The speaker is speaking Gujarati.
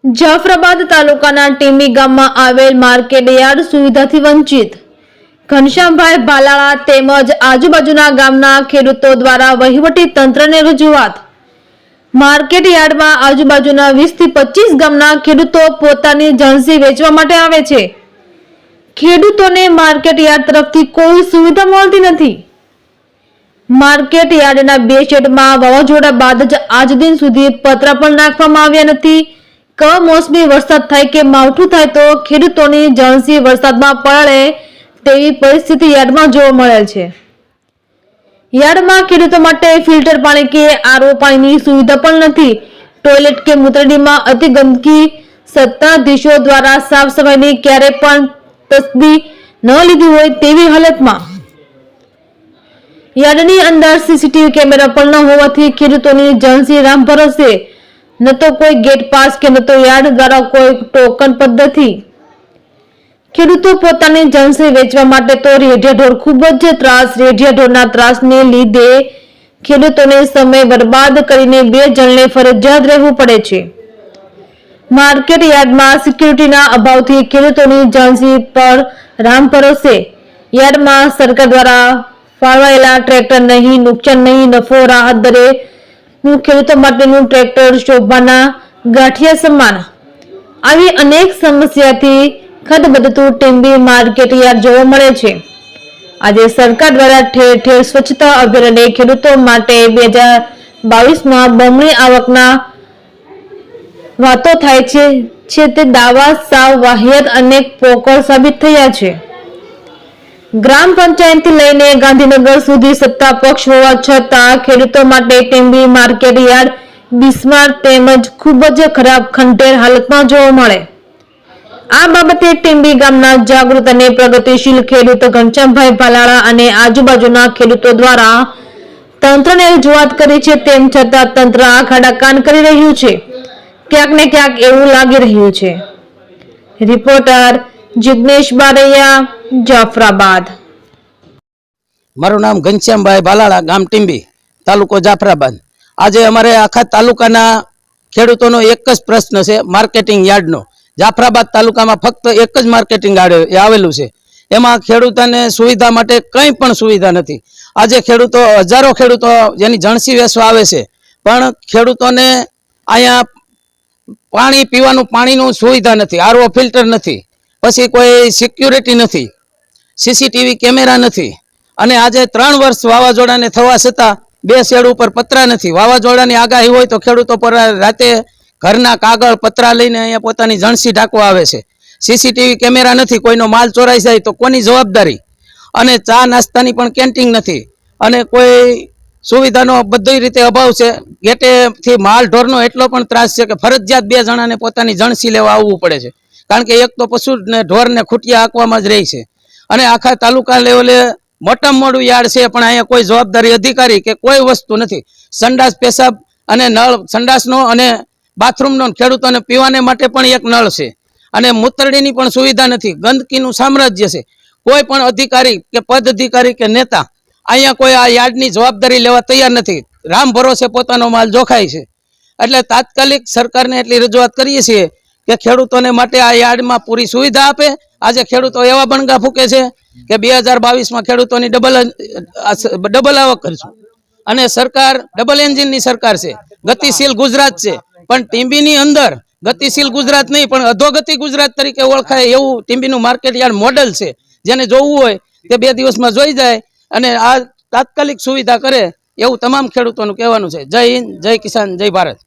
જાફરાબાદ તાલુકાના ટીંબી ગામમાં આવેલ માર્કેટ યાર્ડ સુવિધાથી વંચિત ઘનશ્યામભાઈ ભાલાળા તેમજ આજુબાજુના ગામના ખેડૂતો દ્વારા વહીવટી તંત્રને રજૂઆત। માર્કેટ યાર્ડમાં આજુબાજુના 20 થી 25 ગામના ખેડૂતો પોતાની જણસી વેચવા માટે આવે છે। ખેડૂતોને માર્કેટ યાર્ડ તરફથી કોઈ સુવિધા મળતી નથી। માર્કેટ યાર્ડના 2 શેડમાં વાવાઝોડા બાદ જ આજ દિન સુધી પતરા પણ નાખવામાં આવ્યા નથી। કમોસમી વરસાદ થાય કે માવઠું થાય તો ખેડૂતોની જણસી વરસાદમાં પલળે તેવી પરિસ્થિતિ યાર્ડમાં જોવા મળેલ છે। યાર્ડમાં ખેડૂતો માટે ફિલ્ટર પાણી કે આરઓ પાણીની સુવિધા પણ નથી। ટોયલેટ કે મૂત્રડીમાં અતિ ગંદકી સત્તાધીશો દ્વારા સાફ સફાઈની ક્યારે પણ તસ્દી ન લીધી હોય તેવી હાલતમાં યાર્ડની અંદર સીસીટીવી કેમેરા પણ ન હોવાથી ખેડૂતોની જણસી રામ ભરોસે ન તો કોઈ ગેટ પાસ કે ન તો યાર્ડ દ્વારા કોઈ ટોકન પદ્ધતિ। ખેડૂતો પોતાની જણસી વેચવા માટે તો રેઢિયા ઢોર ખૂબ જ ત્રાસ। રેઢિયા ઢોરના ત્રાસને લીધે ખેડૂતોને સમય બરબાદ કરીને 2 જણને ફરજિયાત રહેવું પડે છે। માર્કેટ યાર્ડમાં સિક્યુરિટીના અભાવથી ખેડૂતોની જણસી પર રામ ભરોસે યાર્ડમાં સરકાર દ્વારા ફાળવાયેલા ટ્રેક્ટર નહીં, નુકસાન નહીં, નફો રાહત દરે ખેડૂતો માટેનું ટ્રેક્ટર શોભાના ગાંઠિયા સમાન આવી અનેક સમસ્યાથી ખદબદતું ટીંબી માર્કેટ યાર્ડ જોવા મળે છે। આજે સરકાર દ્વારા ઠેર ઠેર સ્વચ્છતા અભિયાને ખેડૂતો માટે 2022માં બમણી આવકના વાતો થાય છે તે દાવા સાવ વાહિયાત અને પોકળ સાબિત થયા છે। ગ્રામ પંચાયતથી લઈને ગાંધીનગર સુધી સત્તા પક્ષ હોવા છતાં ખેડૂતો માટે ટીંબી માર્કેટ યાર્ડ બિસ્માર તેમજ ખૂબ જ ખરાબ ખંડેર હાલતમાં જોવા મળે। આ બાબતે ટીંબી ગામના જાગૃત અને પ્રગતિશીલ ખેડૂત ઘનશ્યામભાઈ ભાલાળા અને આજુબાજુના ખેડૂતો દ્વારા તંત્રને રજૂઆત કરી છે। તેમ છતાં તંત્ર આંખ આડા કાન કરી રહ્યું છે। ક્યાંક ને ક્યાંક એવું લાગી રહ્યું છે। રિપોર્ટર જિગ્નેશ બારૈયા, જાફરાબાદ। મારું નામ ઘનશ્યામભાઈ ભાલાળા, ગામ ટીંબી, તાલુકો જાફરાબાદ। આજે અમારે આખા તાલુકાના ખેડૂતોનો એક જ પ્રશ્ન છે માર્કેટિંગ યાર્ડનો। જાફરાબાદ તાલુકામાં ફક્ત એક જ માર્કેટિંગ યાર્ડ આવેલું છે। એમાં ખેડૂતોને સુવિધા માટે કંઈ પણ સુવિધા નથી। આજે ખેડૂતો હજારો ખેડૂતો જેની જણસી વેચવા આવે છે, પણ ખેડૂતોને અહીંયા પાણી પીવાનું પાણીનું સુવિધા નથી, આરઓ ફિલ્ટર નથી, પછી કોઈ સિક્યુરિટી નથી, સીસીટીવી કેમેરા નથી। અને આજે 3 વર્ષ વાવાઝોડાને થવા છતાં 2 શેડ ઉપર પતરા નથી। વાવાઝોડાની આગાહી હોય તો ખેડૂતો પર રાતે ઘરના કાગળ પતરા લઈને અહીંયા પોતાની જણસી ઢાંકવા આવે છે। સીસીટીવી કેમેરા નથી, કોઈનો માલ ચોરાઈ જાય તો કોની જવાબદારી? અને ચા નાસ્તાની પણ કેન્ટીન નથી અને કોઈ સુવિધાનો બધી રીતે અભાવ છે। ગેટેથી માલ ઢોરનો એટલો પણ ત્રાસ છે કે ફરજિયાત 2 જણાને પોતાની જણસી લેવા આવવું પડે છે, કારણ કે એક તો પશુ ને ઢોરને ખૂટિયા હાંકવામાં જ રહી છે। અને આખા તાલુકા લેવલે મોટામાં મોટું યાર્ડ છે, પણ અહીંયા કોઈ જવાબદારી અધિકારી કે કોઈ વસ્તુ નથી। સંડાસ પેશાબ અને નળ સંડાસનો અને બાથરૂમનો ખેડૂતોને પીવાને માટે પણ એક નળ છે અને મૂતરડીની પણ સુવિધા નથી। ગંદકીનું સામ્રાજ્ય છે। કોઈ પણ અધિકારી કે પદ અધિકારી કે નેતા અહીંયા કોઈ આ યાર્ડની જવાબદારી લેવા તૈયાર નથી। રામ ભરોસે પોતાનો માલ જોખાય છે। એટલે તાત્કાલિક સરકારને એટલી રજૂઆત કરીએ છીએ કે ખેડૂતોને માટે આ યાર્ડમાં પૂરી સુવિધા આપે। આજે ખેડૂતો એવા બણગા ફૂકે છે કે 2022માં ખેડૂતોની ડબલ આવક કરશું અને સરકાર ડબલ એન્જિનની સરકાર છે। ગતિશીલ ગુજરાત છે, પણ ટીંબીની અંદર ગતિશીલ ગુજરાત નહીં પણ અધોગતિ ગુજરાત તરીકે ઓળખાય એવું ટીંબીનું માર્કેટ યાર્ડ મોડેલ છે। જેને જોવું હોય તે 2 દિવસમાં જોઈ જાય અને આ તાત્કાલિક સુવિધા કરે એવું તમામ ખેડૂતોનું કહેવાનું છે। જય હિન્દ, જય કિસાન, જય ભારત।